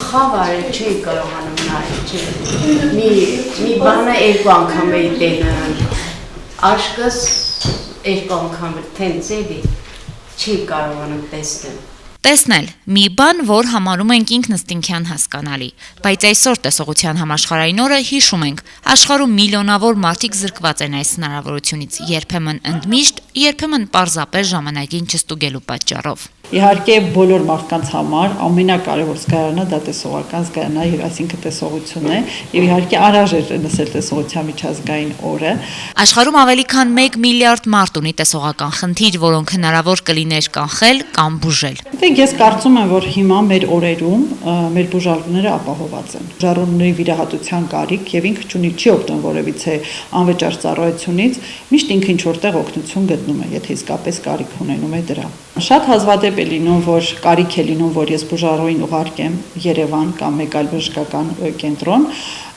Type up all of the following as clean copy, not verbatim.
խավարը չի կարողանում նայել, մի բանը երկու անգամ էի տենը, աշկս երկու անգամ թենց էլի, չի կարողանում տեսնել։ Տեսնել մի բան, որ համարում ենք ինքնըստինքյան հասկանալի, բայց այսօր տեսողության համաշխարհային օրը հիշում ենք, աշխարհում միլիոնավոր մարդիկ զրկված են այս հնարավորությունից, երբեմն ընդմիշտ, երբեմն պարզապես ժամանակին չստուգելու պատճառով։ Իհարկե բոլոր մարդկանց համար ամենակարևոր զգայարանը դա տեսողական զգայարանն է, այսինքն տեսողությունն է, եւ իհարկե անհրաժեշտ է նշել տեսողության միջազգային օրը։ Աշխարհում ավելի քան 1 միլիարդ մարդ ունի տեսողական խնդիր, որոնք հնարավոր կլիներ կանխել կամ բուժել։ Ես կարծում եմ, որ հիմա մեր օրերում մեր բուժարունները ապահոված են։ Բուժարունների վիրահատության կարիք եւ ինքը չի օգտվում որևիցե անվճար ծառայությունից, միշտ ինքը ինչ որտեղ օգնություն գտնում է, եթե իսկապես կարիք ունենում է դրա։ Շատ հազվադեպ է լինում, որ կարիք է լինում, որ ես բուժարուին ուղարկեմ Երևան կամ մեկ այլ բժշկական կենտրոն,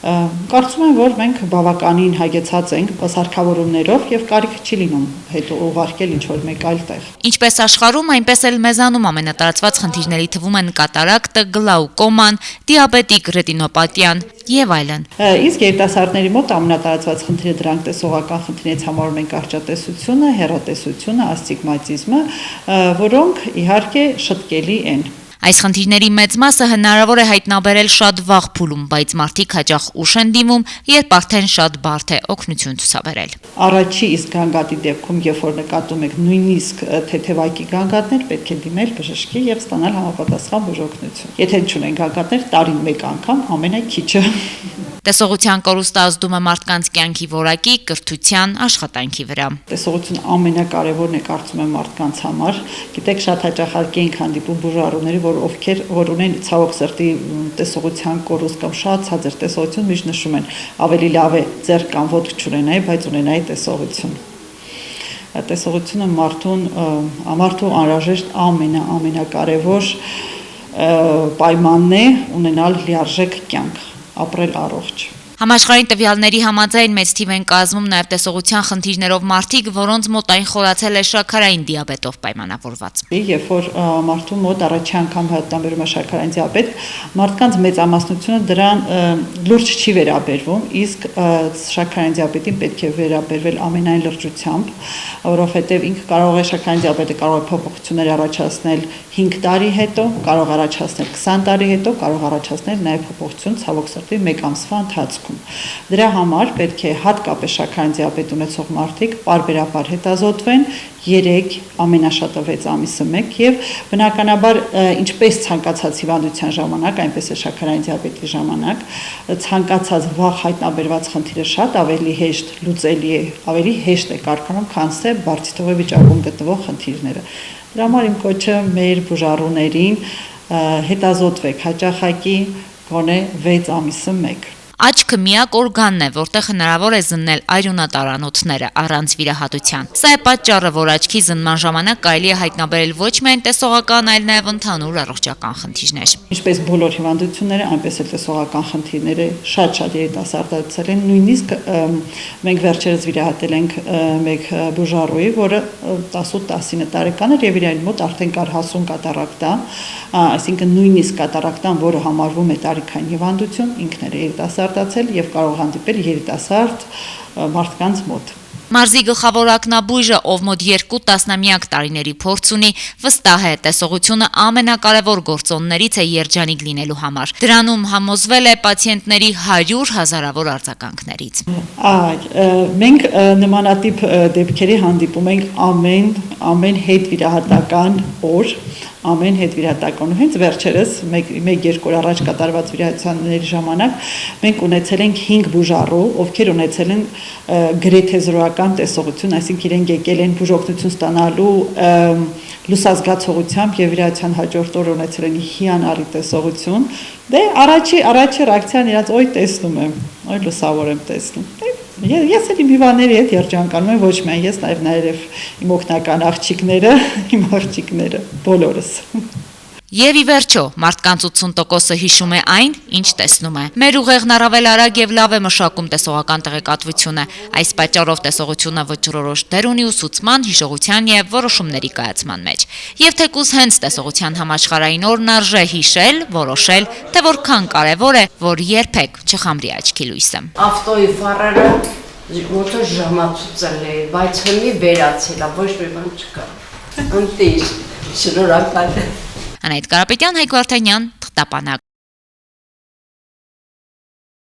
կարծում եմ, որ մենք բավականին հագեցած ենք սարքավորումներով եւ կարիք չի լինում հետո ուղարկել ինչ-որ մեկ այլ տեղ։ Ինչպես աշխարհում, այնպես էլ մեզանում ամենատարածված խնդիրների թվում են կատարակտը, գլաուկոման, դիաբետիկ ռետինոպաթիան եւ այլն։ Իսկ երիտասարդների մոտ ամենատարածված խնդիրը դրանք տեսողական խնդիրներից համարում են կարճատեսությունը, հեռատեսությունը, ասթիգմատիզմը, որոնք իհարկե շտկելի են։ Այս խնդիրների մեծ մասը հնարավոր է հայտնաբերել շատ վաղ փուլում, բայց մարդիկ հաճախ ուշ են դիմում, երբ արդեն շատ բարդ է օգնություն ցուցաբերել։ Առաջի իսկ գանգատի դեպքում, երբ որ նկատում եք նույնիսկ թեթևակի գանգատներ, պետք է դիմել բժշկի եւ ստանալ համապատասխան բուժօգնություն։ Եթե չունեն գանգատներ, տարին մեկ անգամ ամենաքիչը։ Տեսողության կորուստը ազդում է մարդկանց կյանքի որակի, կրթության, աշխատանքի վրա։ Տեսողությունը ամենակարևորն է, կարծում եմ, մարդկանց համար։ Գիտեք, շատ հաճախակի ենք հանդիպում բուժարուների, որ ունեն ցավոք սրտի տեսողության կորուստ կամ շատ ցածր տեսողություն, միշտ նշում են, ավելի լավ է ձեռք կամ ոտք չունենայի, բայց ունենայի տեսողություն։ Տեսողությունը մարդու անհրաժեշտ ամենակարևոր պայմանն է ունենալ լիարժեք կյանք, ապրել առողջ։ Համաշխարհային տվյալների համաձայն մեծ թիվ են կազմում նաև տեսողության խնդիրներով մարդիկ, որոնց մոտ այն խորացել է շաքարային դիաբետով պայմանավորված։ Երբ որ մարդու մոտ առաջի անգամ հայտնաբերում է շաքարային դիաբետ, մարդկանց մեծամասնությունը դրան լուրջ չի վերաբերվում, իսկ շաքարային դիաբետին պետք է վերաբերվել ամենայն լրջությամբ, որովհետև ինքը կարող է շաքարային դիաբետը կարող է փոփոխություններ առաջացնել 5 տարի հետո, կարող առաջացնել 20 տարի հետո, կարող առաջացնել նաև փոփոխություն ցավոք սրտի 1 ամսվա ընթացքում։ Դրա համար պետք է հատկապես շաքարային դիաբետ ունեցող մարդիկ պարբերաբար հետազոտվեն 3, ամենաշատը 6 ամիսը 1 եւ բնականաբար ինչպես ցանկացած հիվանդության ժամանակ, այնպես է շաքարային դիաբետի ժամանակ, ցանկացած վաղ հայտնաբերված խնդիրը շատ ավելի հեշտ լուծելի է, ավելի հեշտ է կարգանում, քան թե բարձրաթվի վիճակում գտնվող խնդիրները։ Դրա համար իմ կոչը մեր բուժարուներին հետազոտվեք հաճախակի գոնե 6 ամիսը 1։ Աչքը միակ օրգանն է, որտեղ հնարավոր է զննել արյունատարանոթները առանց վիրահատության։ Սա է պատճառը, որ աչքի զնման ժամանակ կարելի է հայտնաբերել ոչ միայն տեսողական, այլ նաև ընդհանուր առողջական խնդիրներ։ Ինչպես բոլոր հիվանդությունները, այնպես էլ տեսողական խնդիրները շատ երիտասարդացել են։ Նույնիսկ մենք վերջերս վիրահատել ենք մեկ բուժարուի, որը 18-19 տարեկան էր եւ իր մոտ արդեն կար հասուն կատարակտա, այսինքն նույնիսկ կատարակտան, որը համարվում է տարիքային հիվանդություն, ինքն էր երիտասարդացել եւ կարող հանդիպել երիտասարդ մարդկանց մոտ։ Մարզի գլխավոր ակնաբույժը, ով մոտ 2 տասնամյակ տարիների փորձ ունի, վստահ է տեսողությունը ամենակարևոր գործոններից է երջանիկ լինելու համար։ Դրանում համոզվել է պացիենտների 100 հազարավոր արձագանքներից։ Մենք նմանատիպ դեպքերի հանդիպում ենք ամեն հետվիրահատական օր, ամեն հետվիրահատական հենց վերջերս 1-2 օր առաջ կատարված վիրահատությունների ժամանակ մենք ունեցել ենք 5 բուժարու, ովքեր ունեցել են գրեթե զրոական տեսողություն, այսինքն իրենք եկել են բուժօգնություն ստանալու լուսազգացողությամբ եւ վիրահատության հաջորդ օրը ունեցել են հիանալի տեսողություն։ Դե առաջի ռեակցիան իրաց օй տեսնում եմ, օй լուսավոր եմ տեսնում։ Ես էլ իմ հիվանդների հետ երջանկանում եմ, ոչ միայն ես, նաև իմ օգնական աղջիկները, իմ աղջիկները, բոլորս։ Եվ ի վերջո, մարդկանց 80%-ը հիշում է այն, ինչ տեսնում է։ Մեր ուղեղն առավել արագ եւ լավ է մշակում տեսողական տեղեկատվությունը։ Այս պատճառով տեսողությունը ոչռորոշ դեր ունի ուսուցման, հիշողության եւ որոշումների կայացման մեջ։ Եվ թեկուզ հենց տեսողության համաշխարհային օրն արժե հիշել, որոշել, թե որքան կարեւոր է, որ երբեք չխամրի աչքի լույսը։ Ավտոյի ֆարերը ոնց որ ժամացուցել է, բայց հիմի վերացել է, ոչ մի բան չկա։ Ընտիր, շնորհակալ եմ։ Անահիտ Կարապետյան, Հայկ Վարդանյան, Թղթապանակ։